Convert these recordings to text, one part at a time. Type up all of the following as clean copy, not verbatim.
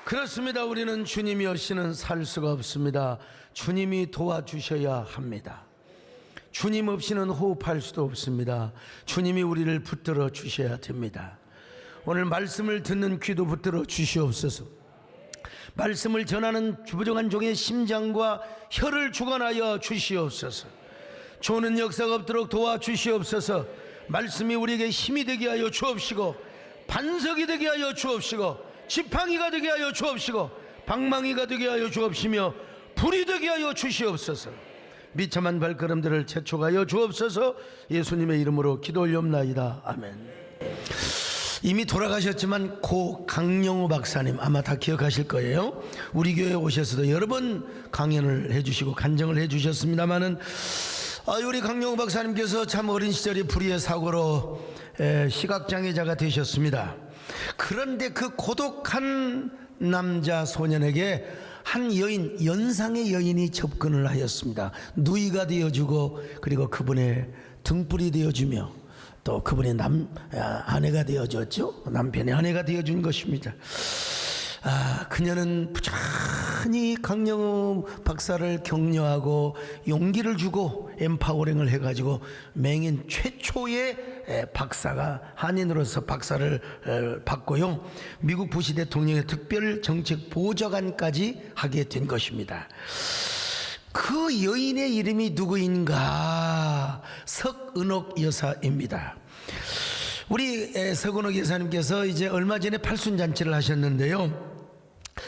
그렇습니다. 우리는 주님이 없이는 살 수가 없습니다. 주님이 도와주셔야 합니다. 주님 없이는 호흡할 수도 없습니다. 주님이 우리를 붙들어 주셔야 됩니다. 오늘 말씀을 듣는 귀도 붙들어 주시옵소서. 말씀을 전하는 부정한 종의 심장과 혀를 주관하여 주시옵소서. 조는 역사가 없도록 도와주시옵소서. 말씀이 우리에게 힘이 되게 하여 주옵시고, 반석이 되게 하여 주옵시고, 지팡이가 되게 하여 주옵시고, 방망이가 되게 하여 주옵시며, 불이 되게 하여 주시옵소서. 비참한 발걸음들을 재촉하여 주옵소서. 예수님의 이름으로 기도 올려옵나이다. 아멘. 이미 돌아가셨지만 고 강영우 박사님 아마 다 기억하실 거예요. 우리 교회에 오셔서도 여러 번 강연을 해주시고 간증을 해주셨습니다마는 우리 강영우 박사님께서 참 어린 시절에 불의의 사고로 시각장애자가 되셨습니다. 그런데 그 고독한 남자 소년에게 한 여인, 연상의 여인이 접근을 하였습니다. 누이가 되어주고, 그리고 그분의 등불이 되어주며, 또 그분의 아내가 되어줬죠. 남편의 아내가 되어준 것입니다. 그녀는 많이 강영우 박사를 격려하고 용기를 주고 엠파워링을 해가지고 맹인 최초의 박사가 한인으로서 박사를 받고요. 미국 부시 대통령의 특별 정책 보좌관까지 하게 된 것입니다. 그 여인의 이름이 누구인가? 석은옥 여사입니다. 우리 석은옥 여사님께서 이제 얼마 전에 팔순잔치를 하셨는데요.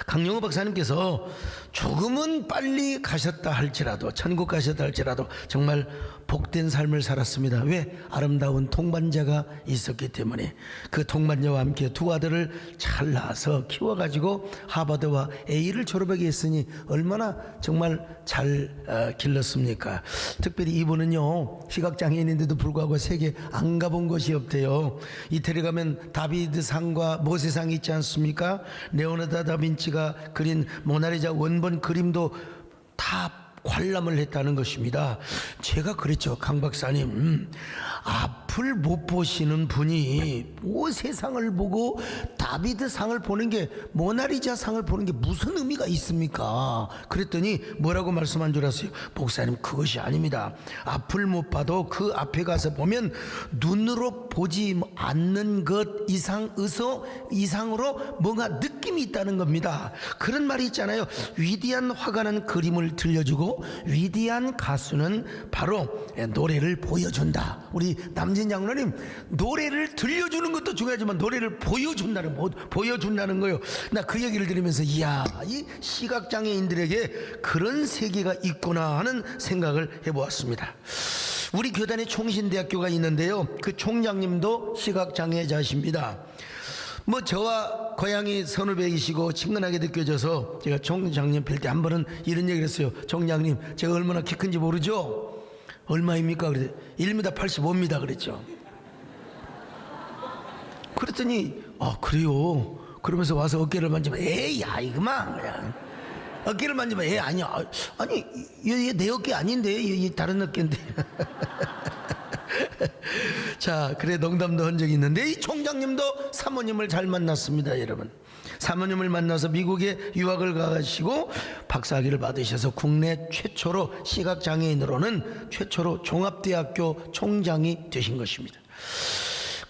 강영우 박사님께서 조금은 빨리 가셨다 할지라도, 천국 가셨다 할지라도 정말 복된 삶을 살았습니다. 왜? 아름다운 동반자가 있었기 때문에. 그 동반자와 함께 두 아들을 잘 낳아서 키워가지고 하버드와 A를 졸업하게 했으니 얼마나 정말 잘 길렀습니까? 특별히 이분은요, 시각장애인인데도 불구하고 세계 안 가본 곳이 없대요. 이태리 가면 다비드상과 모세상이 있지 않습니까? 레오나르도 다빈치가 그린 모나리자 원본 그림도 다 관람을 했다는 것입니다. 제가 그랬죠. 강 박사님, 앞을 못 보시는 분이 세상을 보고 다비드상을 보는 게, 모나리자 상을 보는 게 무슨 의미가 있습니까? 그랬더니 뭐라고 말씀한 줄 아세요? 목사님, 그것이 아닙니다. 앞을 못 봐도 그 앞에 가서 보면 눈으로 보지 않는 것 이상으로 뭔가 느낌이 있다는 겁니다. 그런 말이 있잖아요. 위대한 화가는 그림을 들려주고 위대한 가수는 바로 노래를 보여준다. 우리 남진 장로님, 노래를 들려주는 것도 중요하지만 노래를 보여준다는 거요. 나 그 얘기를 들으면서 이야, 이 시각장애인들에게 그런 세계가 있구나 하는 생각을 해보았습니다. 우리 교단에 총신대학교가 있는데요, 그 총장님도 시각장애자십니다. 뭐 저와 고향이 선후배이시고 친근하게 느껴져서 제가 총장님 뵐 때 한 번은 이런 얘기를 했어요. 총장님, 제가 얼마나 키 큰지 모르죠? 얼마입니까? 그랬더니 1m 85입니다 그랬죠. 그랬더니 그래요? 그러면서 와서 어깨를 만지면 에이 아이그만 그냥 어깨를 만지면 에이 아니야, 아니 얘 내 어깨 아닌데 얘 다른 어깨인데. 자, 그래 농담도 한 적이 있는데 이 총장님도 사모님을 잘 만났습니다. 여러분, 사모님을 만나서 미국에 유학을 가시고 박사학위를 받으셔서 국내 최초로 시각장애인으로는 최초로 종합대학교 총장이 되신 것입니다.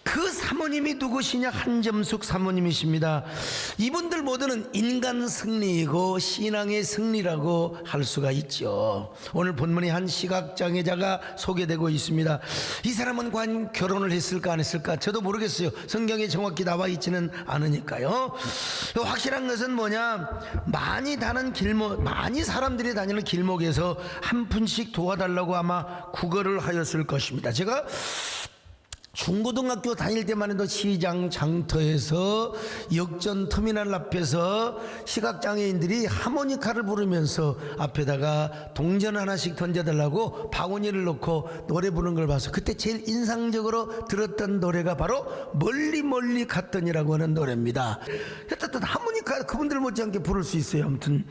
그 사모님이 누구시냐? 한점숙 사모님이십니다. 이분들 모두는 인간 승리이고 신앙의 승리라고 할 수가 있죠. 오늘 본문에 한 시각장애자가 소개되고 있습니다. 이 사람은 과연 결혼을 했을까 안 했을까 저도 모르겠어요. 성경에 정확히 나와 있지는 않으니까요. 확실한 것은 뭐냐, 많이 사람들이 다니는 길목에서 한 푼씩 도와달라고 아마 구걸을 하였을 것입니다. 제가 중고등학교 다닐 때만 해도 시장 장터에서 역전 터미널 앞에서 시각장애인들이 하모니카를 부르면서 앞에다가 동전 하나씩 던져달라고 바구니를 놓고 노래 부르는 걸 봐서 그때 제일 인상적으로 들었던 노래가 바로 멀리 멀리 갔더니라고 하는 노래입니다. 하여튼 하모니카 그분들 못지않게 부를 수 있어요. 아무튼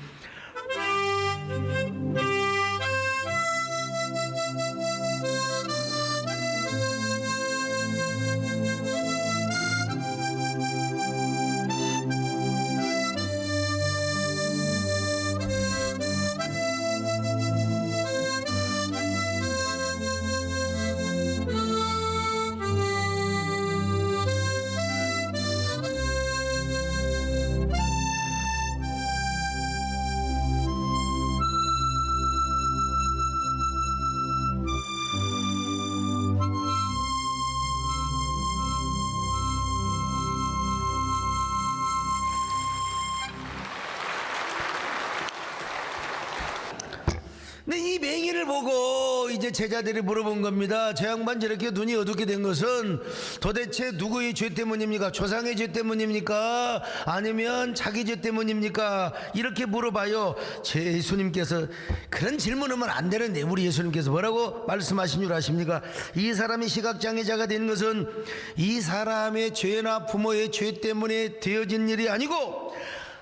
이 맹인을 보고 이제 제자들이 물어본 겁니다. 저 양반 저렇게 눈이 어둡게 된 것은 도대체 누구의 죄 때문입니까? 조상의 죄 때문입니까? 아니면 자기 죄 때문입니까? 이렇게 물어봐요. 제 예수님께서 그런 질문하면 안 되는데 우리 예수님께서 뭐라고 말씀하신 줄 아십니까? 이 사람이 시각장애자가 된 것은 이 사람의 죄나 부모의 죄 때문에 되어진 일이 아니고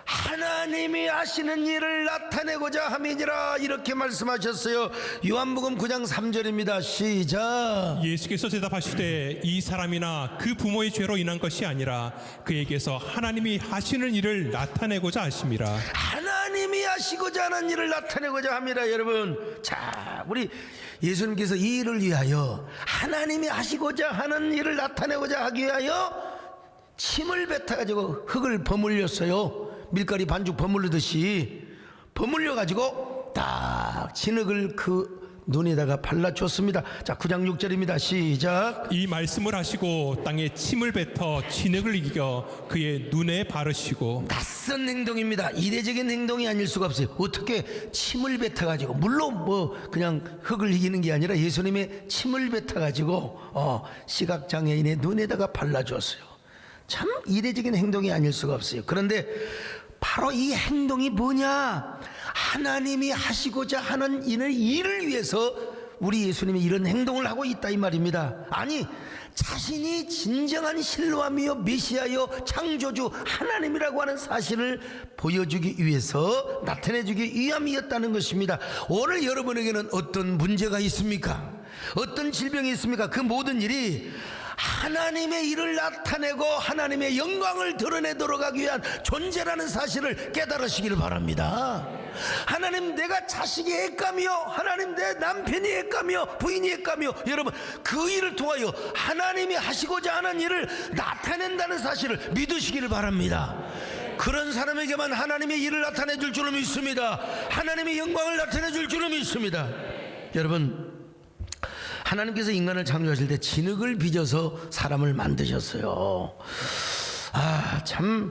하나님이 하시는 일을 나타내고자 함이니라, 이렇게 말씀하셨어요. 요한복음 9장 3절입니다. 시작. 예수께서 대답하시되 이 사람이나 그 부모의 죄로 인한 것이 아니라 그에게서 하나님이 하시는 일을 나타내고자 하심이라. 하나님이 하나님이 하시고자 하는 일을 나타내고자 합니다. 여러분, 자, 우리 예수님께서 이 일을 위하여, 하나님이 하시고자 하는 일을 나타내고자 하기 위하여 침을 뱉어가지고 흙을 버물렸어요. 밀가리 반죽 버무르듯이 버물려가지고 딱 진흙을 그 눈에다가 발라줬습니다. 자, 9장 6절입니다. 시작. 이 말씀을 하시고 땅에 침을 뱉어 진흙을 이겨 그의 눈에 바르시고. 낯선 행동입니다. 이례적인 행동이 아닐 수가 없어요. 어떻게 침을 뱉어가지고, 물론 뭐 그냥 흙을 이기는 게 아니라 예수님의 침을 뱉어가지고 시각장애인의 눈에다가 발라주었어요. 참 이례적인 행동이 아닐 수가 없어요. 그런데 바로 이 행동이 뭐냐? 하나님이 하시고자 하는 일을 위해서 우리 예수님이 이런 행동을 하고 있다 이 말입니다. 아니, 자신이 진정한 신뢰함이요 메시아요 창조주 하나님이라고 하는 사실을 보여주기 위해서, 나타내주기 위함이었다는 것입니다. 오늘 여러분에게는 어떤 문제가 있습니까? 어떤 질병이 있습니까? 그 모든 일이 하나님의 일을 나타내고 하나님의 영광을 드러내도록 하기 위한 존재라는 사실을 깨달으시기를 바랍니다. 하나님, 내가 자식이 애까며, 하나님 내 남편이 애까며, 부인이 애까며, 여러분 그 일을 통하여 하나님이 하시고자 하는 일을 나타낸다는 사실을 믿으시기를 바랍니다. 그런 사람에게만 하나님의 일을 나타내 줄 줄을 믿습니다. 하나님의 영광을 나타내 줄 줄을 믿습니다. 여러분, 하나님께서 인간을 창조하실 때 진흙을 빚어서 사람을 만드셨어요. 참,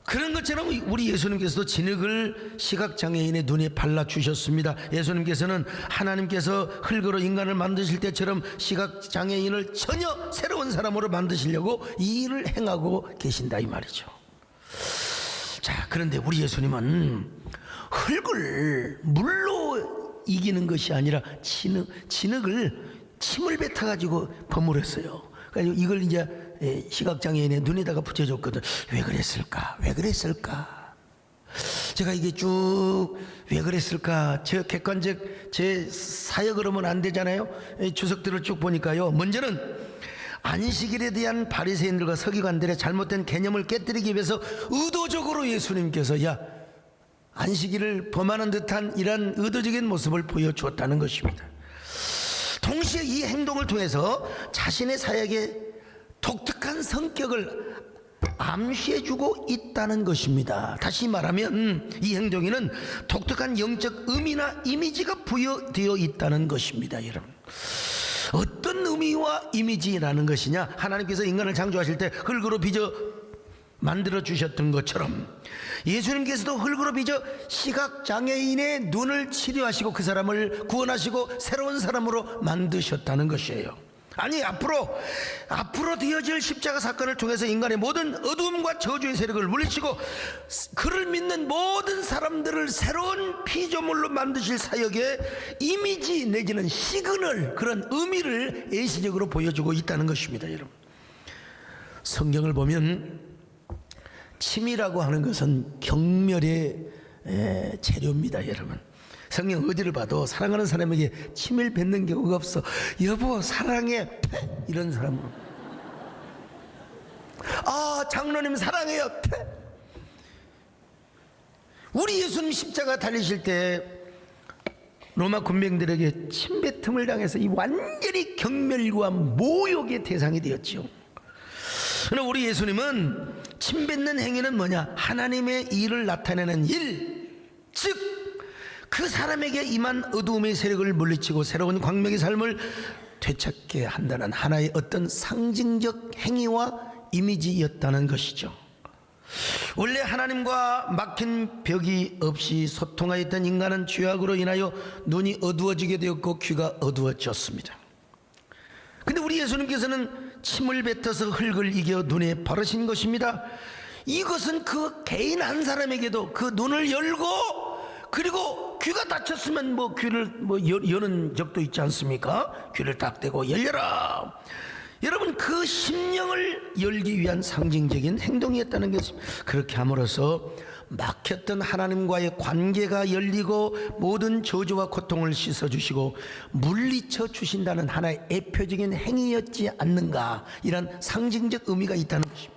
그런 것처럼 우리 예수님께서도 진흙을 시각장애인의 눈에 발라주셨습니다. 예수님께서는 하나님께서 흙으로 인간을 만드실 때처럼 시각장애인을 전혀 새로운 사람으로 만드시려고 이 일을 행하고 계신다 이 말이죠. 자, 그런데 우리 예수님은 흙을 물로 이기는 것이 아니라 진흙을 침을 뱉어가지고 버무렸어요. 그래서 이걸 이제 시각장애인의 눈에다가 붙여줬거든. 왜 그랬을까? 왜 그랬을까? 제가 이게 쭉 왜 그랬을까? 저 객관적 제 사역을 하면 안 되잖아요. 주석들을 쭉 보니까요. 먼저는 안식일에 대한 바리새인들과 서기관들의 잘못된 개념을 깨뜨리기 위해서 의도적으로 예수님께서 안식일을 범하는 듯한 이런 의도적인 모습을 보여주었다는 것입니다. 동시에 이 행동을 통해서 자신의 사역의 독특한 성격을 암시해주고 있다는 것입니다. 다시 말하면 이 행동에는 독특한 영적 의미나 이미지가 부여되어 있다는 것입니다. 여러분, 어떤 의미와 이미지라는 것이냐? 하나님께서 인간을 창조하실 때 흙으로 빚어 만들어 주셨던 것처럼 예수님께서도 흙으로 빚어 시각장애인의 눈을 치료하시고 그 사람을 구원하시고 새로운 사람으로 만드셨다는 것이에요. 아니, 앞으로 되어질 십자가 사건을 통해서 인간의 모든 어두움과 저주의 세력을 물리치고 그를 믿는 모든 사람들을 새로운 피조물로 만드실 사역의 이미지 내지는 시그널, 그런 의미를 예시적으로 보여주고 있다는 것입니다. 여러분, 성경을 보면 침이라고 하는 것은 경멸의 재료입니다. 여러분, 성경 어디를 봐도 사랑하는 사람에게 침을 뱉는 경우가 없어. 여보 사랑해, 이런 사람으로. 장로님 사랑해요. 우리 예수님 십자가 달리실 때 로마 군병들에게 침뱉음을 당해서 이 완전히 경멸과 모욕의 대상이 되었죠. 그러나 우리 예수님은 침뱉는 행위는 뭐냐? 하나님의 일을 나타내는 일, 즉 그 사람에게 임한 어두움의 세력을 물리치고 새로운 광명의 삶을 되찾게 한다는 하나의 어떤 상징적 행위와 이미지였다는 것이죠. 원래 하나님과 막힌 벽이 없이 소통하였던 인간은 죄악으로 인하여 눈이 어두워지게 되었고 귀가 어두워졌습니다. 근데 우리 예수님께서는 침을 뱉어서 흙을 이겨 눈에 바르신 것입니다. 이것은 그 개인 한 사람에게도 그 눈을 열고, 그리고 귀가 닫혔으면 귀를 여는 적도 있지 않습니까? 귀를 딱 대고 열려라. 여러분, 그 심령을 열기 위한 상징적인 행동이었다는 것입니다. 그렇게 함으로써 막혔던 하나님과의 관계가 열리고 모든 저주와 고통을 씻어주시고 물리쳐 주신다는 하나의 대표적인 행위였지 않는가, 이런 상징적 의미가 있다는 것입니다.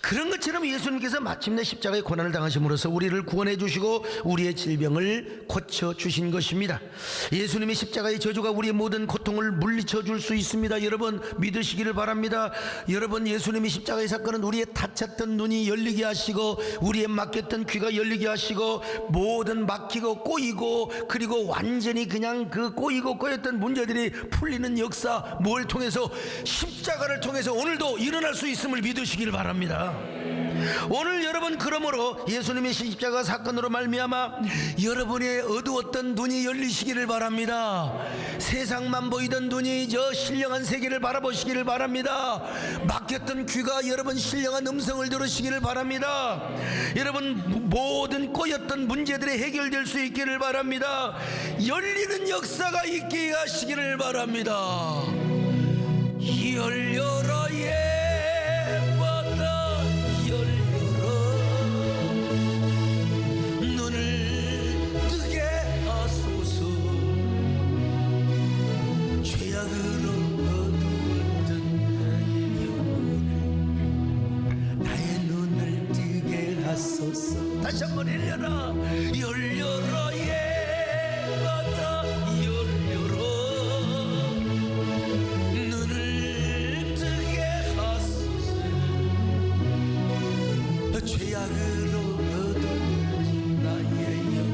그런 것처럼 예수님께서 마침내 십자가의 고난을 당하심으로써 우리를 구원해 주시고 우리의 질병을 고쳐 주신 것입니다. 예수님의 십자가의 저주가 우리의 모든 고통을 물리쳐 줄 수 있습니다. 여러분 믿으시기를 바랍니다. 여러분 예수님의 십자가의 사건은 우리의 닫혔던 눈이 열리게 하시고 우리의 막혔던 귀가 열리게 하시고 모든 막히고 꼬이고 그리고 완전히 그냥 그 꼬이고 꼬였던 문제들이 풀리는 역사, 뭘 통해서? 십자가를 통해서 오늘도 일어날 수 있음을 믿으시기를 바랍니다. 오늘 여러분 그러므로 예수님의 십자가 사건으로 말미암아 여러분의 어두웠던 눈이 열리시기를 바랍니다. 세상만 보이던 눈이 저 신령한 세계를 바라보시기를 바랍니다. 막혔던 귀가 여러분 신령한 음성을 들으시기를 바랍니다. 여러분 모든 꼬였던 문제들이 해결될 수 있기를 바랍니다. 열리는 역사가 있게 하시기를 바랍니다. 열려라 예받아 열려라 눈을 뜨게 하소서 죄악으로 어두웠던 나의 눈을 뜨게 하소서. 다시 한번 열려라 열려라 예받아 열려라 죄악으로 어두운 나의 영혼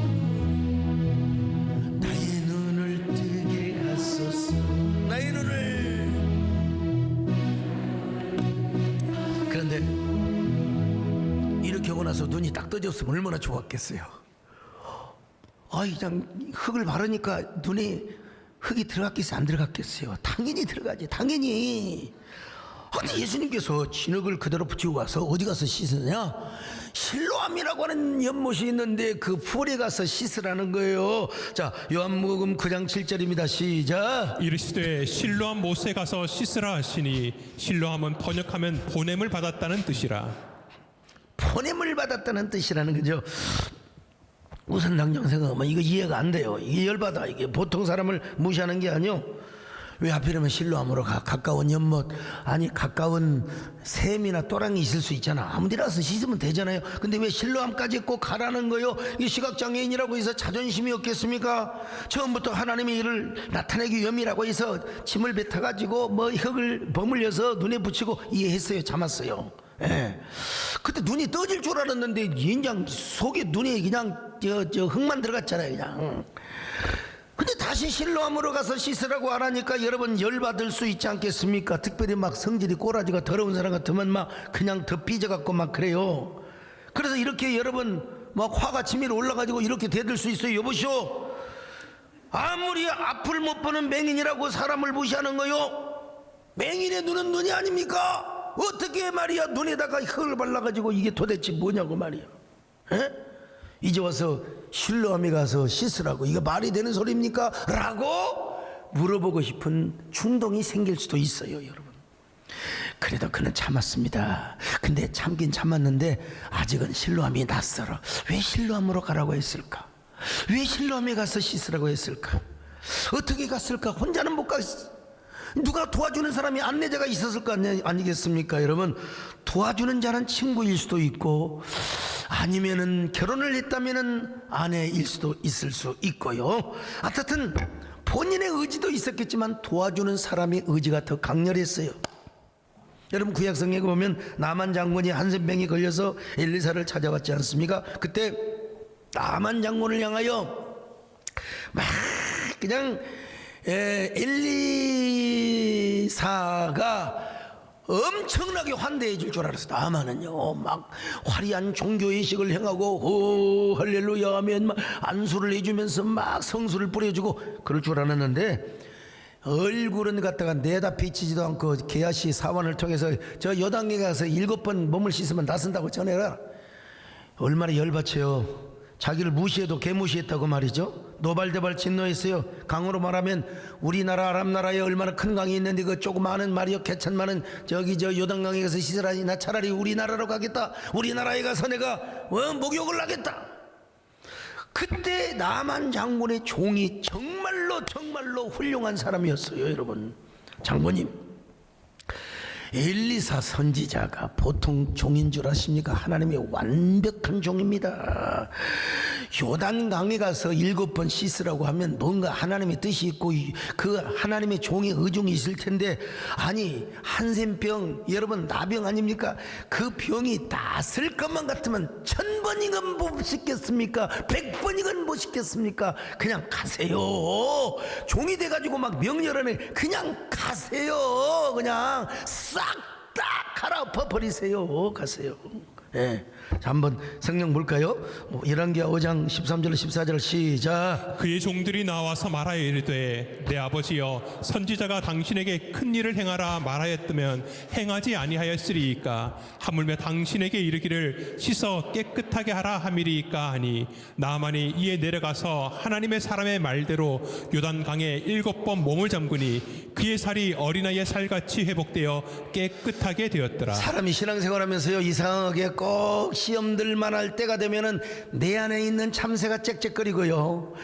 나의 눈을 뜨게 하소서. 나의 눈을. 그런데 이렇게 하고 나서 눈이 딱 떠졌으면 얼마나 좋았겠어요. 그냥 흙을 바르니까 눈에 흙이 들어갔겠어요 안 들어갔겠어요? 당연히 들어가지, 당연히. 근데 예수님께서 진흙을 그대로 붙이고 가서 어디 가서 씻으냐? 실로암이라고 하는 연못이 있는데 그 풀에 가서 씻으라는 거예요. 자, 요한복음 9장 7절입니다. 시작. 이르시되 실로암 못에 가서 씻으라 하시니 실로암은 번역하면 보냄을 받았다는 뜻이라. 보냄을 받았다는 뜻이라는 거죠. 우선 당장 생각하면 이거 이해가 안 돼요. 이게 열받아. 이게 보통 사람을 무시하는 게 아니요. 왜 하필이면 실로암으로 가? 가까운 연못, 아니 가까운 샘이나 또랑이 있을 수 있잖아. 아무 데나 가서 씻으면 되잖아요. 근데 왜 실로암까지 꼭 가라는 거요? 이 시각장애인이라고 해서 자존심이 없겠습니까? 처음부터 하나님의 일을 나타내기 위함이라고 해서 침을 뱉어가지고 뭐 흙을 버물려서 눈에 붙이고 이해했어요. 참았어요. 예. 그때 눈이 떠질 줄 알았는데 그냥 속에 눈에 그냥 저 흙만 들어갔잖아요. 그냥. 근데 다시 실로암으로 가서 씻으라고 하라니까 여러분 열받을 수 있지 않겠습니까? 특별히 막 성질이 꼬라지가 더러운 사람 같으면 막 그냥 더 삐져갖고 막 그래요. 그래서 이렇게 여러분 막 화가 치밀어 올라가지고 이렇게 대들 수 있어요. 여보시오, 아무리 앞을 못 보는 맹인이라고 사람을 무시하는 거요? 맹인의 눈은 눈이 아닙니까? 어떻게 말이야 눈에다가 흙을 발라가지고 이게 도대체 뭐냐고 말이야. 에? 이제 와서 실로암에 가서 씻으라고 이거 말이 되는 소리입니까? 라고 물어보고 싶은 충동이 생길 수도 있어요. 여러분 그래도 그는 참았습니다. 근데 참긴 참았는데 아직은 실로암이 낯설어. 왜 실로암으로 가라고 했을까? 왜 실로암에 가서 씻으라고 했을까? 어떻게 갔을까? 혼자는 못 갔어. 누가 도와주는 사람이 안내자가 있었을 거 아니겠습니까? 여러분 도와주는 자는 친구일 수도 있고 아니면은 결혼을 했다면은 아내일 수도 있을 수 있고요. 어쨌든 본인의 의지도 있었겠지만 도와주는 사람의 의지가 더 강렬했어요. 여러분 구약성경에 보면 나만 장군이 한센병에 걸려서 엘리사를 찾아왔지 않습니까? 그때 나만 장군을 향하여 막 그냥 엘리사가 엄청나게 환대해 줄 줄 알았어. 나만은요 막 화려한 종교의식을 행하고 할렐루야 하면 막 안수를 해주면서 막 성수를 뿌려주고 그럴 줄 알았는데 얼굴은 갖다가 내다 비치지도 않고 게하시 사원을 통해서 저 요단강에 가서 7번 몸을 씻으면 낫는다고 전해라. 얼마나 열받쳐요. 자기를 무시해도 개무시했다고 말이죠. 노발대발 진노했어요. 강으로 말하면 우리나라 아랍나라에 얼마나 큰 강이 있는데 그 조그마한 말이요 개천만은 저기 저 요단강에 가서 씻으라니 나 차라리 우리나라로 가겠다. 우리나라에 가서 내가 목욕을 하겠다. 그때 나만 장군의 종이 정말로 훌륭한 사람이었어요. 여러분 장군님 엘리사 선지자가 보통 종인 줄 아십니까? 하나님의 완벽한 종입니다. 요단강에 가서 7번 씻으라고 하면 뭔가 하나님의 뜻이 있고 그 하나님의 종의 의중이 있을 텐데, 아니 한센병, 여러분 나병 아닙니까? 그 병이 낫을 것만 같으면 1000번이건 못 씻겠습니까? 100번이건 못 씻겠습니까? 그냥 가세요. 종이 돼가지고 막 명렬하네. 그냥 가세요. 그냥 싹 다 갈아엎어 버리세요. 가세요. 예. 자, 한번 성경 볼까요? 열왕기하 5장 13절 14절 시작. 그의 종들이 나와서 말하여 이르되 내 아버지여 선지자가 당신에게 큰 일을 행하라 말하였다면 행하지 아니하였으리이까. 하물며 당신에게 이르기를 씻어 깨끗하게 하라 함이리이까 하니 나만이 이에 내려가서 하나님의 사람의 말대로 요단강에 7번 몸을 잠그니 그의 살이 어린아이의 살같이 회복되어 깨끗하게 되었더라. 사람이 신앙생활하면서요, 이상하게 꼭 시험들만 할 때가 되면은 내 안에 있는 참새가 짹짹거리고요,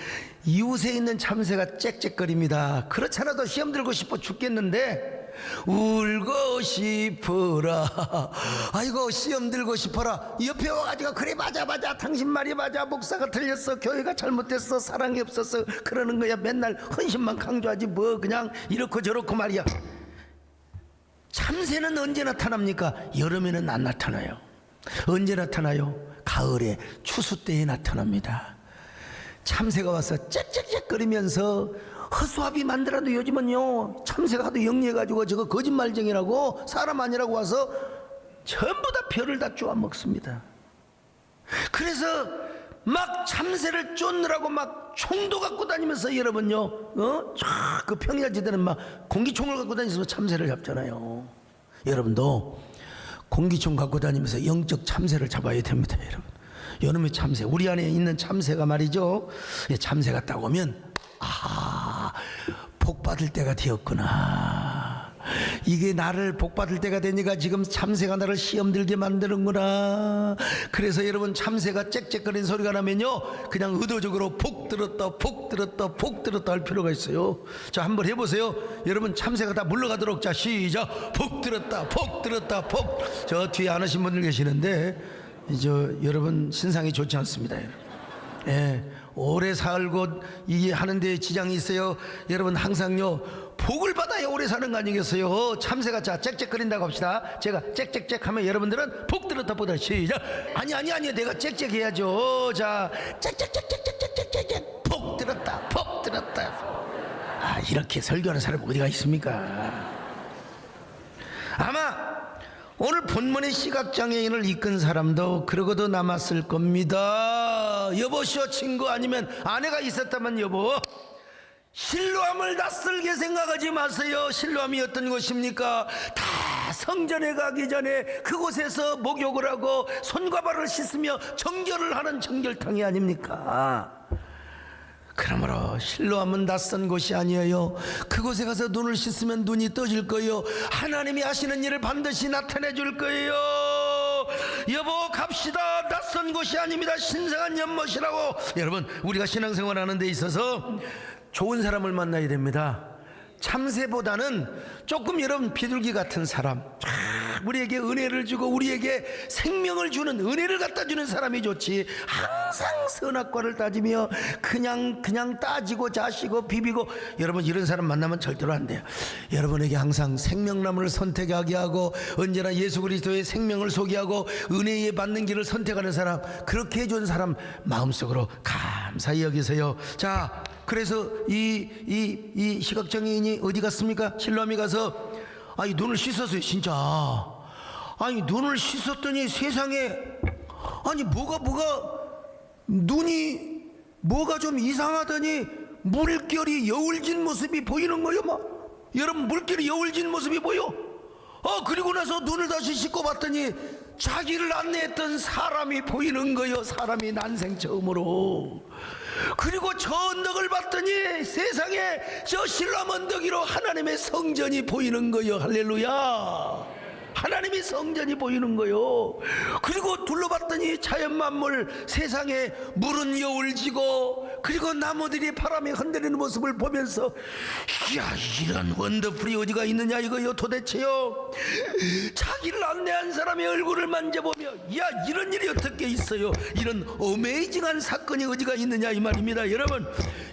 이웃에 있는 참새가 짹짹거립니다. 그렇잖아도 시험 들고 싶어 죽겠는데 울고 싶어라. 아이고 시험 들고 싶어라. 옆에 와가지고 그래 맞아 당신 말이 맞아, 목사가 틀렸어, 교회가 잘못됐어, 사랑이 없었어 그러는 거야. 맨날 헌신만 강조하지 뭐 그냥 이렇고 저렇고 말이야. 참새는 언제 나타납니까? 여름에는 안 나타나요. 언제 나타나요? 가을에 추수 때에 나타납니다. 참새가 와서 짹짹짹거리면서 허수아비 만들어도 요즘은요 참새가 하도 영리해가지고 저거 거짓말쟁이라고 사람 아니라고 와서 전부 다 벼를 다 쪼아 먹습니다. 그래서 막 참새를 쫓느라고 막 총도 갖고 다니면서 여러분요, 그 평야지대는 막 공기총을 갖고 다니면서 참새를 잡잖아요. 여러분도 공기총 갖고 다니면서 영적 참새를 잡아야 됩니다. 여러분, 여름의 참새, 우리 안에 있는 참새가 말이죠, 참새가 딱 오면 복 받을 때가 되었구나. 이게 나를 복 받을 때가 되니까 지금 참새가 나를 시험 들게 만드는구나. 그래서 여러분 참새가 짹짹거리는 소리가 나면요 그냥 의도적으로 복 들었다 복 들었다 복 들었다 할 필요가 있어요. 자, 한번 해보세요. 여러분 참새가 다 물러가도록. 자, 시작. 복 들었다 복 들었다 복. 저 뒤에 안 하신 분들 계시는데 여러분 신상이 좋지 않습니다. 여러분. 예, 오래 살고 이게 하는 데 지장이 있어요. 여러분 항상요 복을 받아야 오래 사는 거 아니겠어요? 참새가 자 짹짹거린다고 합시다. 제가 짹짹짹 하면 여러분들은 복 들었다 보다 시작. 아니 내가 짹짹 해야죠. 자, 짹짹짹짹짹짹짹 복 들었다 복 들었다. 이렇게 설교하는 사람 어디가 있습니까? 아마 오늘 본문의 시각장애인을 이끈 사람도 그러고도 남았을 겁니다. 여보시오 친구, 아니면 아내가 있었다면 여보, 실로암을 낯설게 생각하지 마세요. 실로암이 어떤 곳입니까? 다 성전에 가기 전에 그곳에서 목욕을 하고 손과 발을 씻으며 정결을 하는 정결탕이 아닙니까? 그러므로 실로암은 낯선 곳이 아니에요. 그곳에 가서 눈을 씻으면 눈이 떠질 거예요. 하나님이 하시는 일을 반드시 나타내 줄 거예요. 여보 갑시다. 낯선 곳이 아닙니다. 신성한 연못이라고. 여러분, 우리가 신앙생활 하는 데 있어서 좋은 사람을 만나야 됩니다. 참새보다는 조금 여러분 비둘기 같은 사람, 우리에게 은혜를 주고 우리에게 생명을 주는, 은혜를 갖다 주는 사람이 좋지. 항상 선악과를 따지며 그냥 따지고 자시고 비비고, 여러분 이런 사람 만나면 절대로 안 돼요. 여러분에게 항상 생명나무를 선택하게 하고 언제나 예수 그리스도의 생명을 소개하고 은혜에 받는 길을 선택하는 사람, 그렇게 해준 사람 마음속으로 감사히 여기세요. 자, 그래서 이 시각장애인이 어디 갔습니까? 실로암에 가서 눈을 씻었어요. 진짜 눈을 씻었더니 세상에 뭐가 눈이 뭐가 좀 이상하더니 물결이 여울진 모습이 보이는 거예요. 여러분, 물결이 여울진 모습이 보여. 그리고 나서 눈을 다시 씻고 봤더니 자기를 안내했던 사람이 보이는 거예요. 사람이 난생 처음으로. 그리고 저 언덕을 봤더니 세상에 저 실로암 언덕 위로 하나님의 성전이 보이는 거예요. 할렐루야. 하나님의 성전이 보이는 거요. 그리고 둘러봤더니 자연 만물, 세상에 물은 여울지고, 그리고 나무들이 바람에 흔들리는 모습을 보면서, 이야, 이런 원더풀이 어디가 있느냐 이거요 도대체요. 자기를 안내한 사람의 얼굴을 만져보며, 야, 이런 일이 어떻게 있어요, 이런 어메이징한 사건이 어디가 있느냐 이 말입니다. 여러분,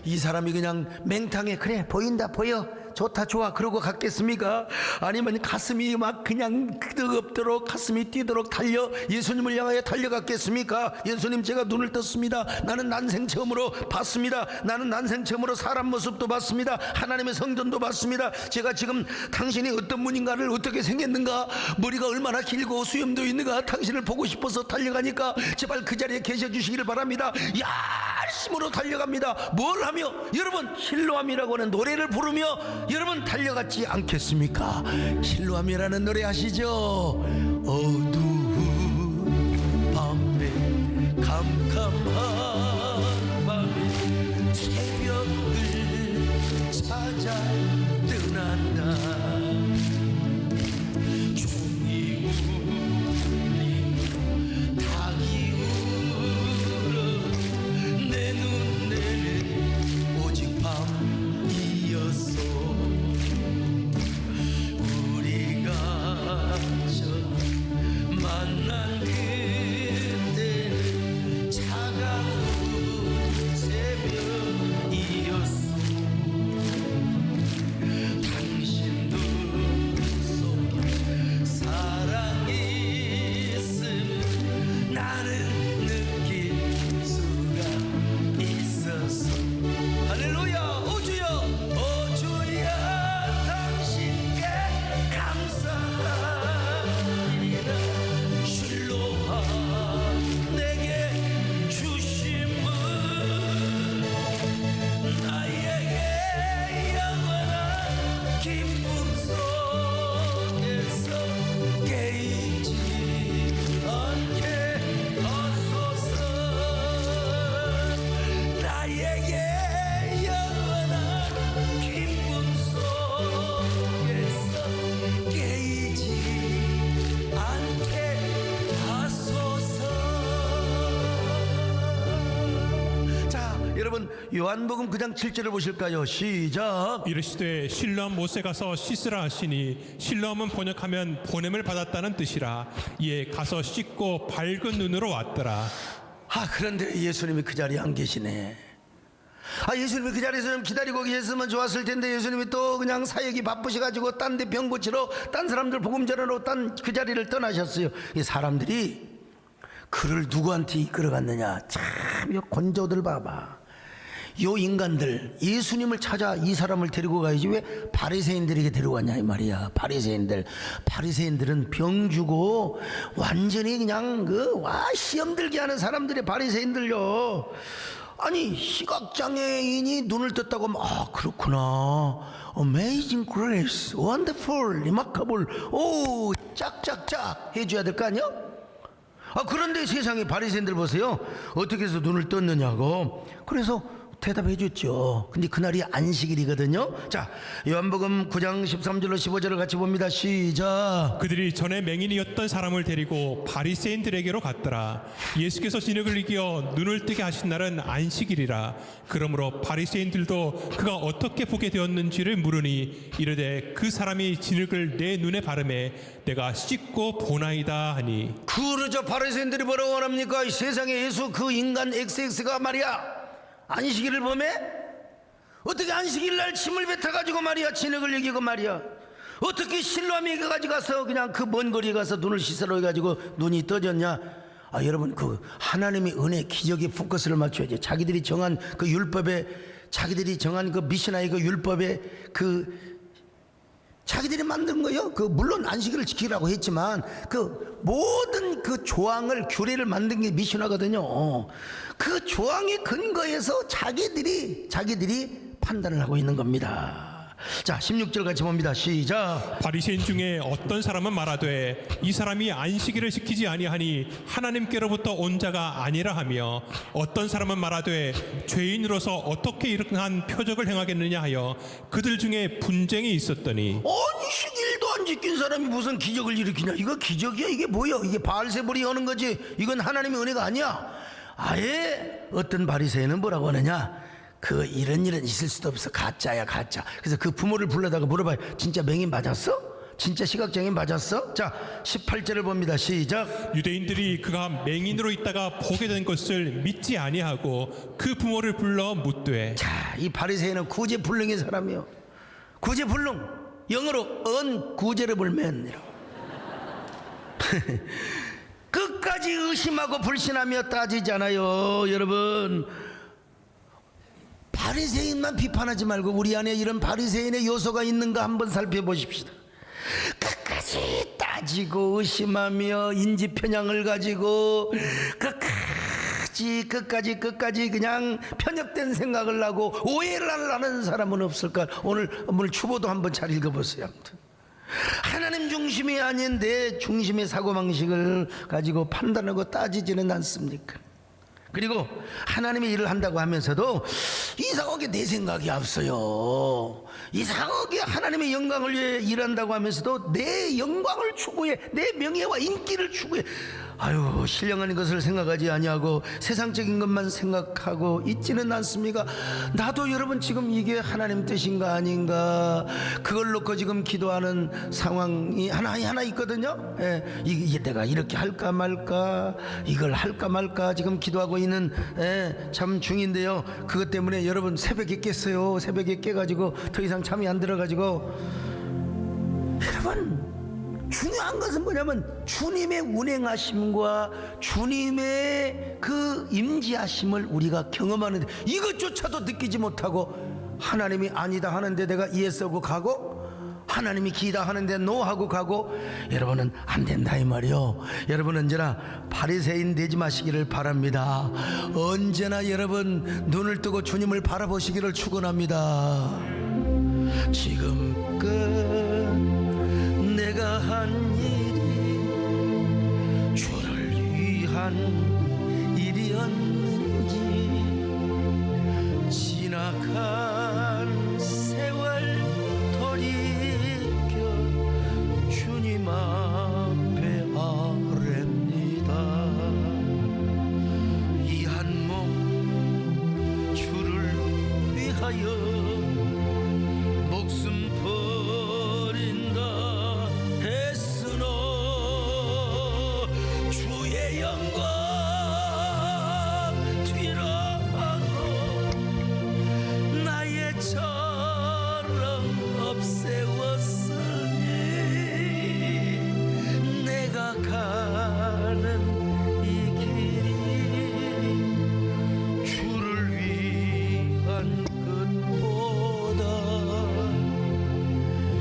이 사람이 그냥 맹탕에 그래 보인다 보여 좋다 좋아 그러고 갔겠습니까? 아니면 가슴이 막 그냥 뜨겁도록 가슴이 뛰도록 달려 예수님을 향하여 달려갔겠습니까? 예수님, 제가 눈을 떴습니다. 나는 난생 처음으로 봤습니다. 나는 난생 처음으로 사람 모습도 봤습니다. 하나님의 성전도 봤습니다. 제가 지금 당신이 어떤 분인가를 어떻게 생겼는가, 머리가 얼마나 길고 수염도 있는가, 당신을 보고 싶어서 달려가니까 제발 그 자리에 계셔 주시기를 바랍니다. 열심으로 달려갑니다. 뭘 하며? 여러분, 실로암이라고 하는 노래를 부르며 여러분 달려갔지 않겠습니까? 실로암이라는 노래 아시죠? 어두운 밤에 캄캄한 밤에 새벽을 찾아 떠난다. 종이 울리고 닭이 울어 내 눈에는 오직 밤이었어. 우리가 저 만난 그때는 차가운 새벽이었어. 당신 눈 속에 사랑이 있음을 나는 느낄 수가 있었어. 할렐루야. 오주여, 오주여, 당신께 감사합니다. 실로암 내게 주심은 나에게 영원한 기쁨 속에서 깨이지 않게 하소서. 나에게 영원한 기쁨 속에서 깨이지 않게 하소서. 자, 여러분, 요한복음 9장 7절을 보실까요? 시작. 이르시되 실로암 못에 가서 씻으라 하시니, 실로암은 번역하면 보냄을 받았다는 뜻이라. 이에 가서 씻고 밝은 눈으로 왔더라. 그런데 예수님이 그 자리에 안 계시네. 예수님이 그 자리에서 좀 기다리고 계셨으면 좋았을 텐데, 예수님이 또 그냥 사역이 바쁘셔가지고 딴 데 병 고치러, 딴 사람들 복음 전하러 딴 그 자리를 떠나셨어요. 이 사람들이 그를 누구한테 이끌어갔느냐. 참, 이 권조들 봐봐. 요 인간들 예수님을 찾아 이 사람을 데리고 가야지 왜 바리새인들에게 데려갔냐 이 말이야. 바리새인들은 병 주고 완전히 그냥 시험 들게 하는 사람들이 바리새인들요. 아니, 시각장애인이 눈을 떴다고 하면, 그렇구나, Amazing Grace, Wonderful, Remarkable, 오, 짝짝짝 해줘야 될 거 아니야? 그런데 세상에 바리새인들 보세요. 어떻게 해서 눈을 떴느냐고. 그래서 대답해 줬죠. 근데 그날이 안식일이거든요. 자, 요한복음 9장 13절로 15절을 같이 봅니다. 시작. 그들이 전에 맹인이었던 사람을 데리고 바리새인들에게로 갔더라. 예수께서 진흙을 이겨 눈을 뜨게 하신 날은 안식일이라. 그러므로 바리새인들도 그가 어떻게 보게 되었는지를 물으니, 이르되 그 사람이 진흙을 내 눈에 바르매 내가 씻고 보나이다 하니. 그러죠. 바리새인들이 뭐라고 말합니까? 이 세상에 예수 그 인간 XX가 말이야, 안식일을 보매? 어떻게 안식일 날 침을 뱉어가지고 말이야 진흙을 이기고 말이야, 어떻게 실로암에 가서 그냥 그 먼 거리에 가서 눈을 씻으러 해가지고 눈이 떠졌냐? 여러분, 그 하나님의 은혜 기적에 포커스를 맞춰야지. 자기들이 정한 그 율법에, 자기들이 정한 그 미시나의 그 율법에 자기들이 만든 거예요. 물론 안식일을 지키라고 했지만 모든 조항을, 규례를 만든 게 미시나거든요. 그 조항의 근거에서 자기들이 판단을 하고 있는 겁니다. 자, 16절 같이 봅니다. 시작. 바리새인 중에 어떤 사람은 말하되 이 사람이 안식일을 지키지 아니하니 하나님께로부터 온 자가 아니라 하며, 어떤 사람은 말하되 죄인으로서 어떻게 이러한 표적을 행하겠느냐 하여 그들 중에 분쟁이 있었더니. 안식일도 안 아버지 낀 사람이 무슨 기적을 일으키냐? 이거 기적이야? 이게 뭐야? 이게 바알세불이 하는 거지. 이건 하나님의 은혜가 아니야. 아예 어떤 바리새인은 뭐라고 하느냐? 그 이런 일은 있을 수도 없어. 가짜야, 가짜. 그래서 그 부모를 불러다가 물어봐요. 진짜 맹인 맞았어? 진짜 시각장애인 맞았어? 자, 18절을 봅니다. 시작. 유대인들이 그가 맹인으로 있다가 보게 된 것을 믿지 아니하고 그 부모를 불러 묻되. 자, 이 바리새인은 구제불능의 사람이요. 구제불능, 영어로 un구제러블 맨이라고. 끝까지 의심하고 불신하며 따지잖아요, 여러분. 바리새인만 비판하지 말고 우리 안에 이런 바리새인의 요소가 있는가 한번 살펴보십시다. 끝까지 따지고 의심하며 인지편향을 가지고 끝까지 그냥 편협된 생각을 하고 오해를 하는 사람은 없을까? 오늘 추보도 한번 잘 읽어보세요. 아무튼 하나님 중심이 아닌 내 중심의 사고방식을 가지고 판단하고 따지지는 않습니까? 그리고 하나님의 일을 한다고 하면서도 이상하게 내 생각이 앞서요. 이상하게 하나님의 영광을 위해 일한다고 하면서도 내 영광을 추구해, 내 명예와 인기를 추구해. 아유, 신령한 것을 생각하지 아니하고 세상적인 것만 생각하고 있지는 않습니까? 나도 여러분 지금 이게 하나님 뜻인가 아닌가 그걸 놓고 지금 기도하는 상황이 하나 있거든요. 이게 내가 이렇게 할까 말까, 이걸 할까 말까 지금 기도하고 있는 참 중인데요. 그것 때문에 여러분 새벽에 깼어요. 새벽에 깨가지고 더 이상 잠이 안 들어가지고. 여러분 중요한 것은 뭐냐면 주님의 운행하심과 주님의 그 임재하심을 우리가 경험하는데 이것조차도 느끼지 못하고 하나님이 아니다 하는데 내가 예스 하고 가고 하나님이 기다 하는데 노 하고 가고, 여러분은 안 된다 이 말이요. 여러분 언제나 바리새인 되지 마시기를 바랍니다. 언제나 여러분 눈을 뜨고 주님을 바라보시기를 축원합니다. 지금껏 내가 한 일이 주를 위한 일이었는지 지나간 세월 돌이켜 주님 앞에 아뢰니다. 이 한 몸 주를 위하여 목숨 버린다 했으나 주의 영광 뒤로하고 나의 처럼 없애웠으니 내가 가는 이 길이 주를 위한 것보다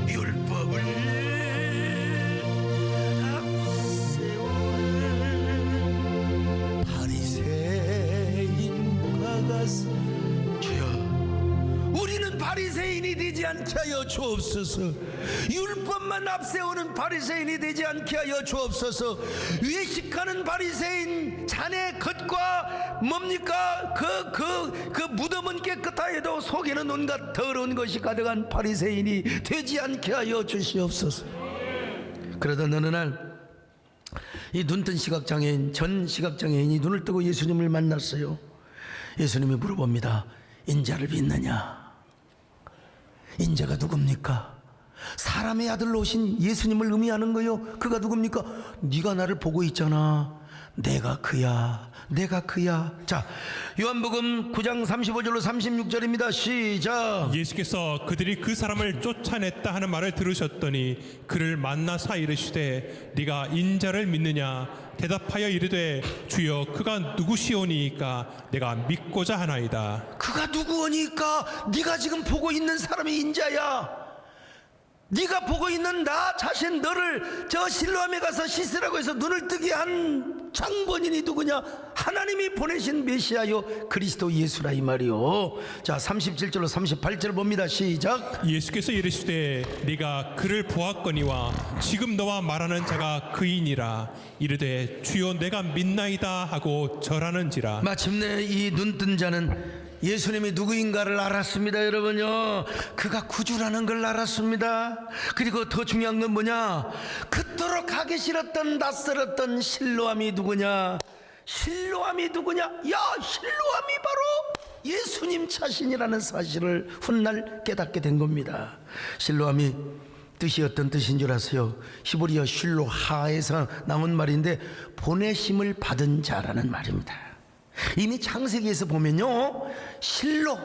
율법을 앞세우는 바리새인과 같습니다. 주여, 우리는 바리새인이 되지 않게 하여 주옵소서. 율법만 앞세우는 바리새인이 되지 않게 하여 주옵소서. 외식하는 바리새인 자네 겉과 뭡니까? 그 무덤은 깨끗하여도 속에는 온갖 더러운 것이 가득한 바리새인이 되지 않게 하여 주시옵소서. 그러던 어느 날 이 눈뜬 시각장애인, 전 시각장애인이 눈을 뜨고 예수님을 만났어요. 예수님이 물어봅니다. 인자를 믿느냐? 인자가 누굽니까? 사람의 아들로 오신 예수님을 의미하는 거요. 그가 누굽니까? 네가 나를 보고 있잖아. 내가 그야, 내가 그야. 자, 요한복음 9장 35절로 36절입니다. 시작. 예수께서 그들이 그 사람을 쫓아냈다 하는 말을 들으셨더니 그를 만나사 이르시되 네가 인자를 믿느냐? 대답하여 이르되 주여 그가 누구시오니이까 내가 믿고자 하나이다. 그가 누구오니까? 네가 지금 보고 있는 사람이 인자야. 네가 보고 있는 나 자신 너를 저 실로암에 가서 씻으라고 해서 눈을 뜨게 한 장본인이 누구냐? 하나님이 보내신 메시아요 그리스도 예수라 이 말이요. 자, 37절로 38절 봅니다. 시작. 예수께서 이르시되 네가 그를 보았거니와 지금 너와 말하는 자가 그이니라. 이르되 주여 내가 믿나이다 하고 절하는지라. 마침내 이 눈뜬 자는 예수님이 누구인가를 알았습니다. 여러분요, 그가 구주라는 걸 알았습니다. 그리고 더 중요한 건 뭐냐, 그토록 가기 싫었던 낯설었던 실로암이 누구냐, 실로암이 누구냐, 야, 실로암이 바로 예수님 자신이라는 사실을 훗날 깨닫게 된 겁니다. 실로암이 뜻이 어떤 뜻인 줄 아세요? 히브리어 실로하에서 나온 말인데 보내심을 받은 자라는 말입니다. 이미 창세기에서 보면요, 실로,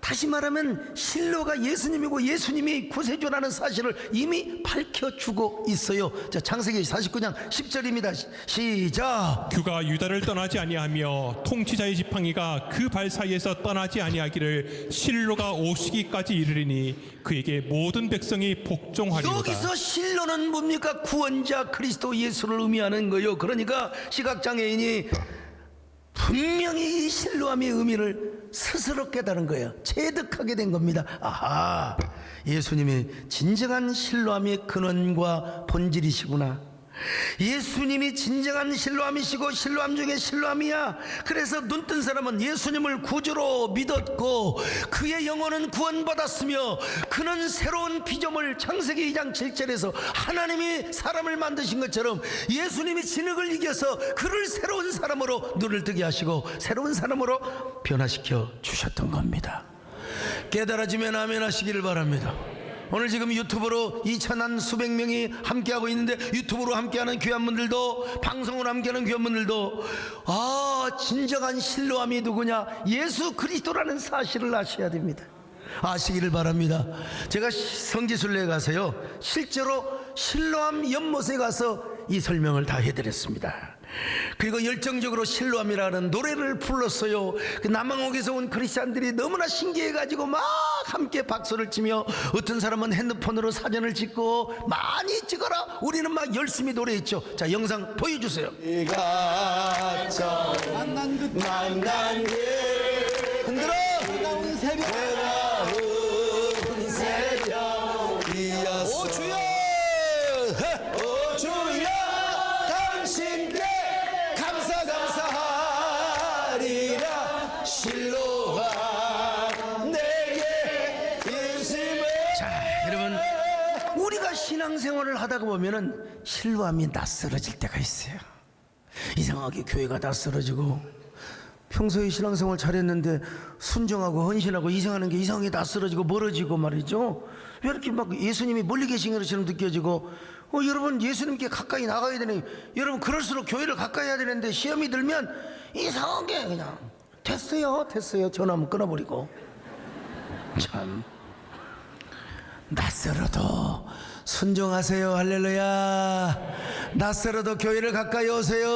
다시 말하면 실로가 예수님이고 예수님이 구세주라는 사실을 이미 밝혀주고 있어요. 자, 창세기 49장 10절입니다. 시작. 그가 유다를 떠나지 아니하며 통치자의 지팡이가 그 발 사이에서 떠나지 아니하기를 실로가 오시기까지 이르리니 그에게 모든 백성이 복종하리로다. 여기서 실로는 뭡니까? 구원자 그리스도 예수를 의미하는 거예요. 그러니까 시각장애인이 분명히 이 실로암의 의미를 스스로 깨달은 거예요. 체득하게 된 겁니다. 아하, 예수님이 진정한 실로암의 근원과 본질이시구나. 예수님이 진정한 실로암이시고 실로암 중에 실로암이야. 그래서 눈뜬 사람은 예수님을 구주로 믿었고 그의 영혼은 구원받았으며 그는 새로운 피조물, 창세기 2장 7절에서 하나님이 사람을 만드신 것처럼 예수님이 진흙을 이겨서 그를 새로운 사람으로 눈을 뜨게 하시고 새로운 사람으로 변화시켜 주셨던 겁니다. 깨달아지면 아멘 하시기를 바랍니다. 오늘 지금 유튜브로 2천한 수백 명이 함께하고 있는데 유튜브로 함께하는 귀한 분들도, 방송으로 함께하는 귀한 분들도, 아, 진정한 실로암이 누구냐, 예수 그리스도라는 사실을 아셔야 됩니다. 아시기를 바랍니다. 제가 성지순례에 가서요, 실제로 실로암 연못에 가서 이 설명을 다 해드렸습니다. 그리고 열정적으로 실로암이라는 노래를 불렀어요. 그 남한옥에서 온 크리스찬들이 너무나 신기해가지고 막 함께 박수를 치며, 어떤 사람은 핸드폰으로 사진을 찍고 많이 찍어라, 우리는 막 열심히 노래했죠. 자, 영상 보여주세요. 네가 처음 만난 그 흔들어. 뜨거운 새벽 이었어. 오 주여, 오 주여, 당신께 감사하리라. 실로암 내게 예수님을. 자, 여러분, 우리가 신앙생활을 하다가 보면은 실로암이 낯설어질 때가 있어요. 이상하게 교회가 낯설어지고, 평소에 신앙생활 잘했는데 순종하고 헌신하고 이상하는 게 이상하게 낯설어지고 멀어지고 말이죠. 왜 이렇게 막 예수님이 멀리 계신 것처럼 느껴지고, 여러분 예수님께 가까이 나가야 되네. 여러분 그럴수록 교회를 가까이 해야 되는데 시험이 들면 이상하게 그냥 됐어요 전화 한번 끊어버리고. 참, 낯설어도 순종하세요. 할렐루야. 낯설어도 교회를 가까이 오세요.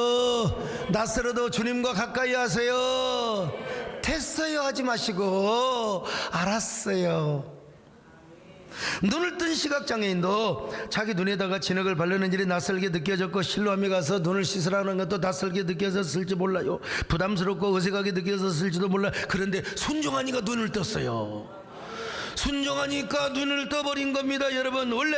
낯설어도 주님과 가까이 하세요. 됐어요 하지 마시고 알았어요. 눈을 뜬 시각장애인도 자기 눈에다가 진흙을 바르는 일이 낯설게 느껴졌고, 실로암에 가서 눈을 씻으라는 것도 낯설게 느껴졌을지 몰라요. 부담스럽고 어색하게 느껴졌을지도 몰라요. 그런데 순종하니까 눈을 떴어요. 순종하니까 눈을 떠버린 겁니다. 여러분, 원래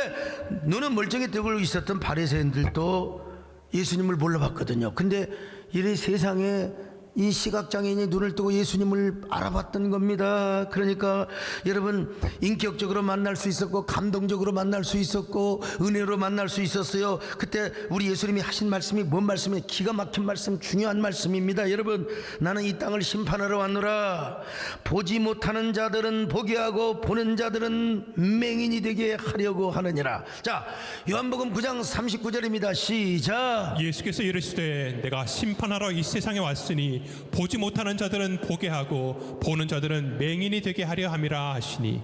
눈은 멀쩡히 뜨고 있었던 바리새인들도 예수님을 몰라봤거든요. 근데 이 세상에 이 시각장애인이 눈을 뜨고 예수님을 알아봤던 겁니다. 그러니까 여러분, 인격적으로 만날 수 있었고, 감동적으로 만날 수 있었고, 은혜로 만날 수 있었어요. 그때 우리 예수님이 하신 말씀이 뭔 말씀이에요? 기가 막힌 말씀, 중요한 말씀입니다. 여러분, 나는 이 땅을 심판하러 왔노라. 보지 못하는 자들은 보게 하고 보는 자들은 맹인이 되게 하려고 하느니라. 자, 요한복음 9장 39절입니다. 시작. 예수께서 이르시되 내가 심판하러 이 세상에 왔으니 보지 못하는 자들은 보게 하고 보는 자들은 맹인이 되게 하려 함이라 하시니.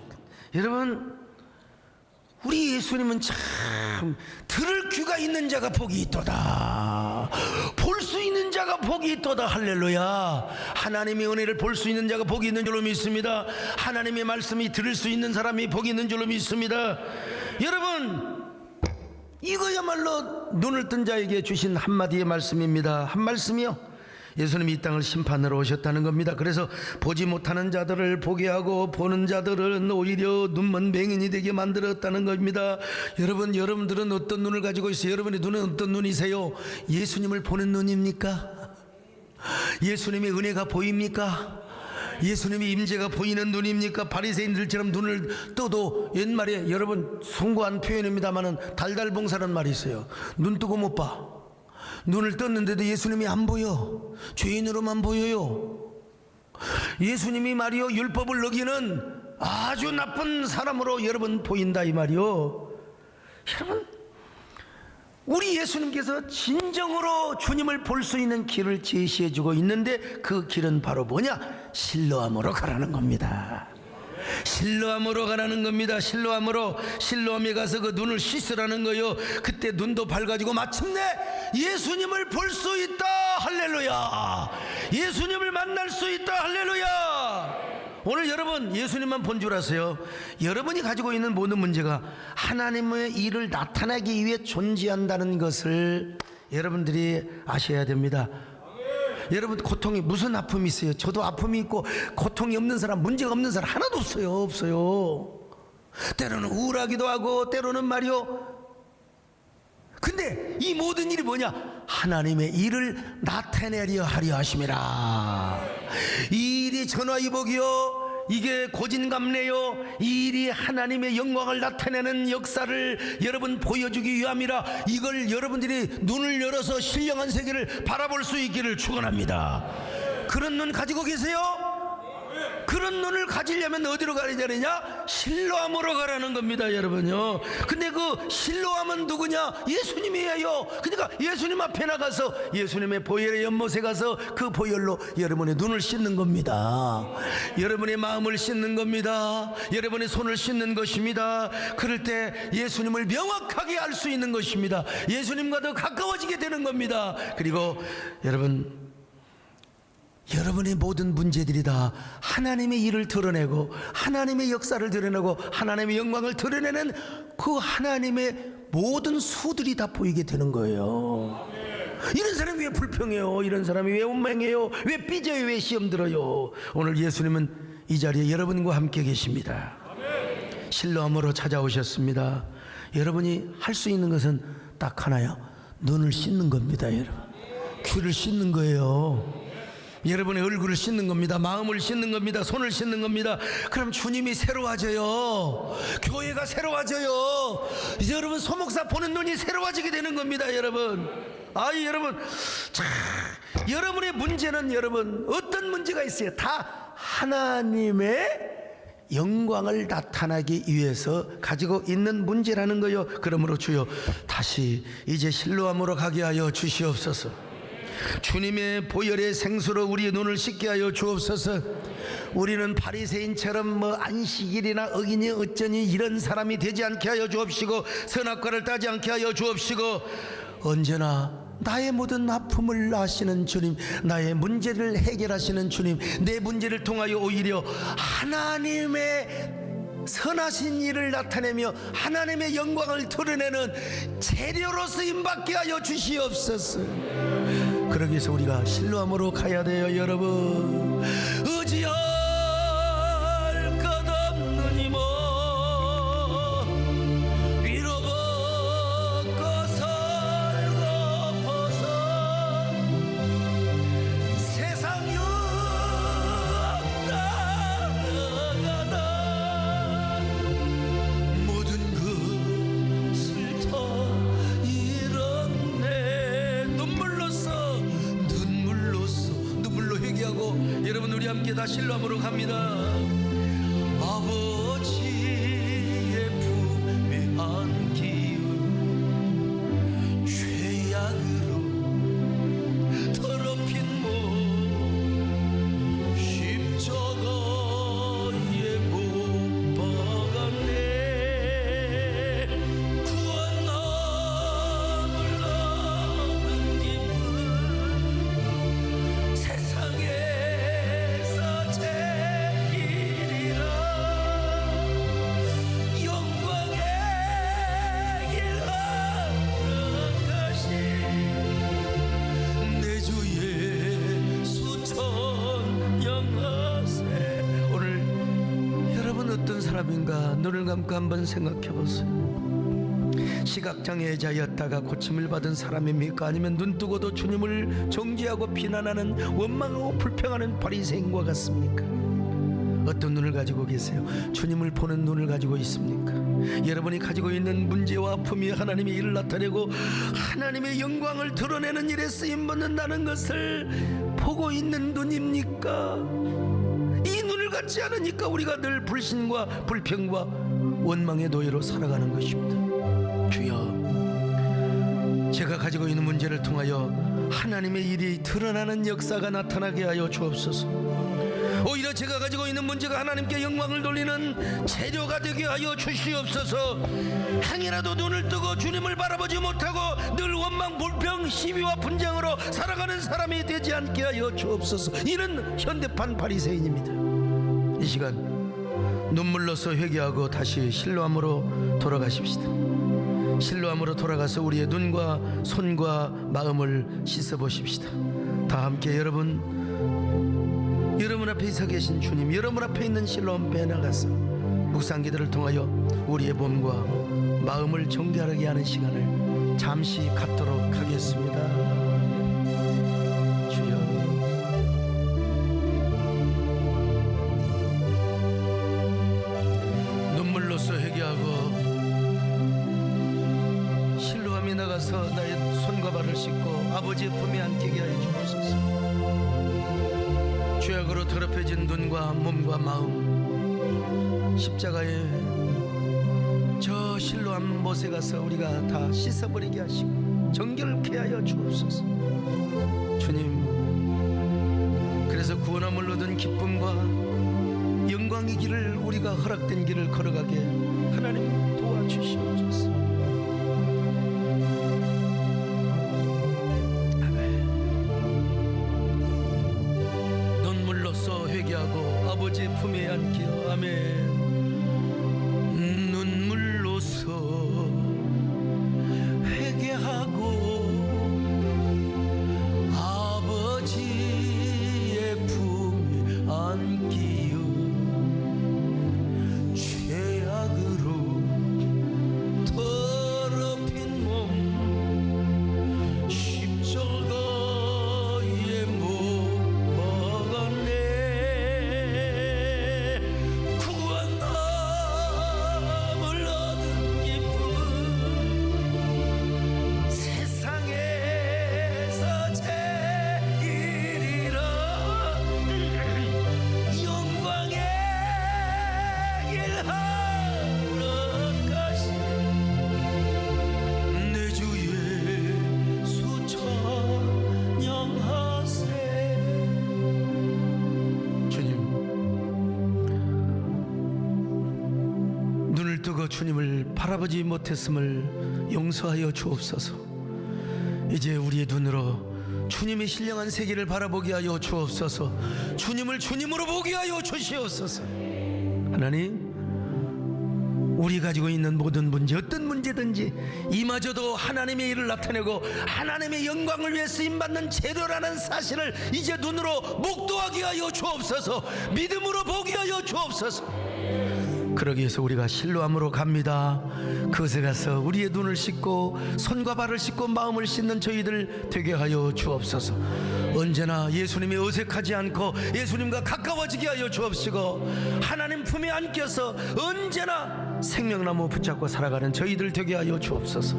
여러분, 우리 예수님은 참 들을 귀가 있는 자가 복이 있도다, 볼 수 있는 자가 복이 있도다. 할렐루야. 하나님의 은혜를 볼 수 있는 자가 복이 있는 줄로 믿습니다. 하나님의 말씀이 들을 수 있는 사람이 복이 있는 줄로 믿습니다. 여러분, 이거야말로 눈을 뜬 자에게 주신 한마디의 말씀입니다. 한 말씀이요, 예수님이 이 땅을 심판하러 오셨다는 겁니다. 그래서 보지 못하는 자들을 보게 하고 보는 자들은 오히려 눈먼 맹인이 되게 만들었다는 겁니다. 여러분, 여러분들은 어떤 눈을 가지고 있어요? 여러분의 눈은 어떤 눈이세요? 예수님을 보는 눈입니까? 예수님의 은혜가 보입니까? 예수님이 임재가 보이는 눈입니까? 바리새인들처럼 눈을 떠도 옛말에 여러분 송구한 표현입니다마는 달달봉사라는 말이 있어요. 눈 뜨고 못 봐. 눈을 떴는데도 예수님이 안 보여. 죄인으로만 보여요. 예수님이 말이요 율법을 어기는 아주 나쁜 사람으로 여러분 보인다 이 말이요. 여러분 우리 예수님께서 진정으로 주님을 볼 수 있는 길을 제시해 주고 있는데 그 길은 바로 뭐냐? 실로암으로 가라는 겁니다. 실로암으로 가라는 겁니다. 실로암에 가서 그 눈을 씻으라는 거요. 그때 눈도 밝아지고 마침내 예수님을 볼 수 있다. 할렐루야. 예수님을 만날 수 있다. 할렐루야. 오늘 여러분 예수님만 본 줄 아세요? 여러분이 가지고 있는 모든 문제가 하나님의 일을 나타내기 위해 존재한다는 것을 여러분들이 아셔야 됩니다. 여러분 고통이 무슨 아픔이 있어요? 저도 아픔이 있고 고통이 없는 사람, 문제가 없는 사람 하나도 없어요. 때로는 우울하기도 하고 때로는 말이요. 근데 이 모든 일이 뭐냐? 하나님의 일을 나타내려 하려 하심이라. 이 일이 전화위복이요, 이게 고진감래요, 이 일이 하나님의 영광을 나타내는 역사를 여러분 보여주기 위함이라. 이걸 여러분들이 눈을 열어서 신령한 세계를 바라볼 수 있기를 축원합니다. 그런 눈 가지고 계세요? 그런 눈을 가지려면 어디로 가야 되느냐? 실로암으로 가라는 겁니다, 여러분요. 근데 그 실로암은 누구냐? 예수님이에요. 그러니까 예수님 앞에 나가서 예수님의 보혈의 연못에 가서 그 보혈로 여러분의 눈을 씻는 겁니다. 여러분의 마음을 씻는 겁니다. 여러분의 손을 씻는 것입니다. 그럴 때 예수님을 명확하게 알 수 있는 것입니다. 예수님과 더 가까워지게 되는 겁니다. 그리고 여러분의 모든 문제들이 다 하나님의 일을 드러내고 하나님의 역사를 드러내고 하나님의 영광을 드러내는 그 하나님의 모든 수들이 다 보이게 되는 거예요. 이런 사람이 왜 불평해요? 이런 사람이 왜 원망해요? 왜 삐져요? 왜 시험 들어요? 오늘 예수님은 이 자리에 여러분과 함께 계십니다. 실로암으로 찾아오셨습니다. 여러분이 할 수 있는 것은 딱 하나야. 눈을 씻는 겁니다. 여러분, 귀를 씻는 거예요. 여러분의 얼굴을 씻는 겁니다. 마음을 씻는 겁니다. 손을 씻는 겁니다. 그럼 주님이 새로워져요. 교회가 새로워져요. 이제 여러분 소목사 보는 눈이 새로워지게 되는 겁니다. 여러분, 여러분, 자, 여러분의 문제는 여러분 어떤 문제가 있어요? 다 하나님의 영광을 나타나기 위해서 가지고 있는 문제라는 거요. 그러므로 주여 다시 이제 실로암으로 가게 하여 주시옵소서. 주님의 보혈의 생수로 우리의 눈을 씻게 하여 주옵소서. 우리는 바리새인처럼 안식일이나 어기니 어쩌니 이런 사람이 되지 않게 하여 주옵시고, 선악과를 따지 않게 하여 주옵시고, 언제나 나의 모든 아픔을 아시는 주님, 나의 문제를 해결하시는 주님, 내 문제를 통하여 오히려 하나님의 선하신 일을 나타내며 하나님의 영광을 드러내는 재료로 쓰임받게 하여 주시옵소서. 그러기 위해서 우리가 실로암으로 가야 돼요. 여러분, 의지할 것 없는 이모 위로 걷고 설고포서 세상 따라가다 모든 것을 다 잃었네. 눈물로 회개하고 여러분 우리 함께 다 실로암으로 갑니다. 아버지의 품에 안기운 죄악으로 더럽힌 몸 십자가에 못 박았네. 구원함을 얻은 기쁨 세상에서 제일이라. 영광의 길 걸어가신 내 주 예수 천명하세. 오늘 여러분 어떤 사람인가 눈을 감고 한번 생각해 보세요. 시각장애자였다가 고침을 받은 사람입니까? 아니면 눈 뜨고도 주님을 정죄하고 비난하는 원망하고 불평하는 바리새인과 같습니까? 어떤 눈을 가지고 계세요? 주님을 보는 눈을 가지고 있습니까? 여러분이 가지고 있는 문제와 아픔이 하나님의 일을 나타내고 하나님의 영광을 드러내는 일에 쓰임받는다는 것을 보고 있는 눈입니까? 이 눈을 갖지 않으니까 우리가 늘 불신과 불평과 원망의 노예로 살아가는 것입니다. 주여, 제가 가지고 있는 문제를 통하여 하나님의 일이 드러나는 역사가 나타나게 하여 주옵소서. 오히려 제가 가지고 있는 문제가 하나님께 영광을 돌리는 재료가 되게 하여 주시옵소서. 행여라도 눈을 뜨고 주님을 바라보지 못하고 늘 원망, 불평, 시비와 분쟁으로 살아가는 사람이 되지 않게 하여 주옵소서. 이는 현대판 바리새인입니다. 이 시간 눈물로서 회개하고 다시 실로암으로 돌아가십시다. 실로암으로 돌아가서 우리의 눈과 손과 마음을 씻어보십시다. 다 함께 여러분 앞에 서 계신 주님, 여러분 앞에 있는 실로암 배에 나가서 묵상기도를 통하여 우리의 몸과 마음을 정결하게 하는 시간을 잠시 갖도록 하겠습니다. 주여, 눈물로써 회개하고 실로암에 나가서 나의 손과 발을 씻고 아버지의 품에 안기게 하여 주옵소서. 죄악으로 더럽혀진 눈과 몸과 마음, 십자가에 저 실로암 못에 가서 우리가 다 씻어버리게 하시고 정결케 하여 주옵소서. 주님, 그래서 구원함을 얻은 기쁨과 영광의 길을, 우리가 허락된 길을 걸어가게 하나님 도와주시옵소서. 회개하고 아버지의 품에 안기어. 아멘. 눈물로서 회개하고 아버지의 품에 안기어. 죄악으로 더럽힌 몸 십자가에 못 박았네. 주님을 바라보지 못했음을 용서하여 주옵소서. 이제 우리의 눈으로 주님의 신령한 세계를 바라보게 하여 주옵소서. 주님을 주님으로 보게 하여 주시옵소서. 하나님, 우리 가지고 있는 모든 문제, 어떤 문제든지 이마저도 하나님의 일을 나타내고 하나님의 영광을 위해 쓰임받는 재료라는 사실을 이제 눈으로 목도하게 하여 주옵소서. 믿음으로 보게 하여 주옵소서. 그러기 위해서 우리가 실로암으로 갑니다. 그곳에 가서 우리의 눈을 씻고 손과 발을 씻고 마음을 씻는 저희들 되게 하여 주옵소서. 언제나 예수님이 어색하지 않고 예수님과 가까워지게 하여 주옵시고 하나님 품에 안겨서 언제나 생명나무 붙잡고 살아가는 저희들 되게 하여 주옵소서.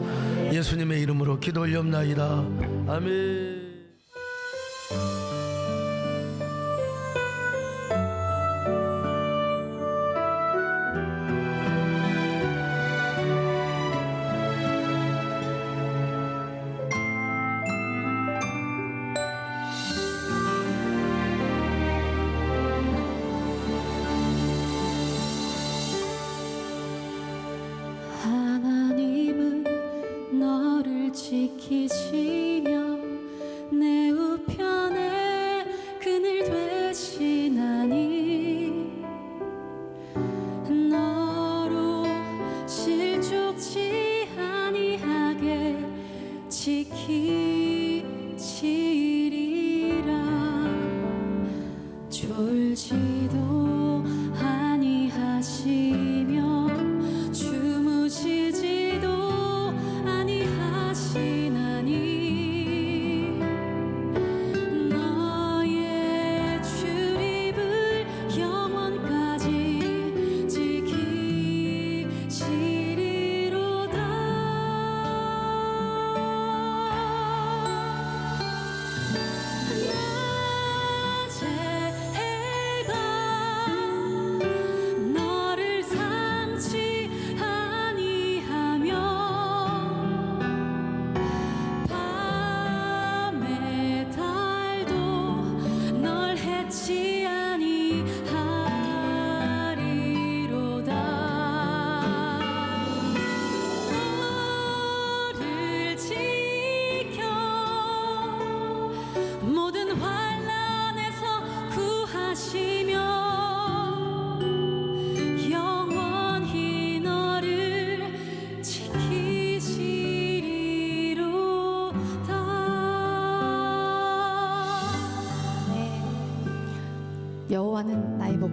예수님의 이름으로 기도 올려옵나이다. 아멘. 하나님은 너를 지키시며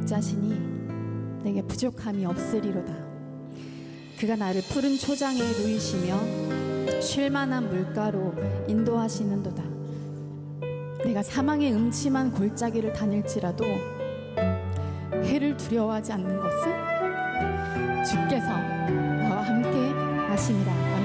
자신이 내게 부족함이 없으리로다. 그가 나를 푸른 초장에 누이시며 쉴만한 물가로 인도하시는도다. 내가 사망의 음침한 골짜기를 다닐지라도 해를 두려워하지 않는 것은 주께서 나와 함께 하심이라.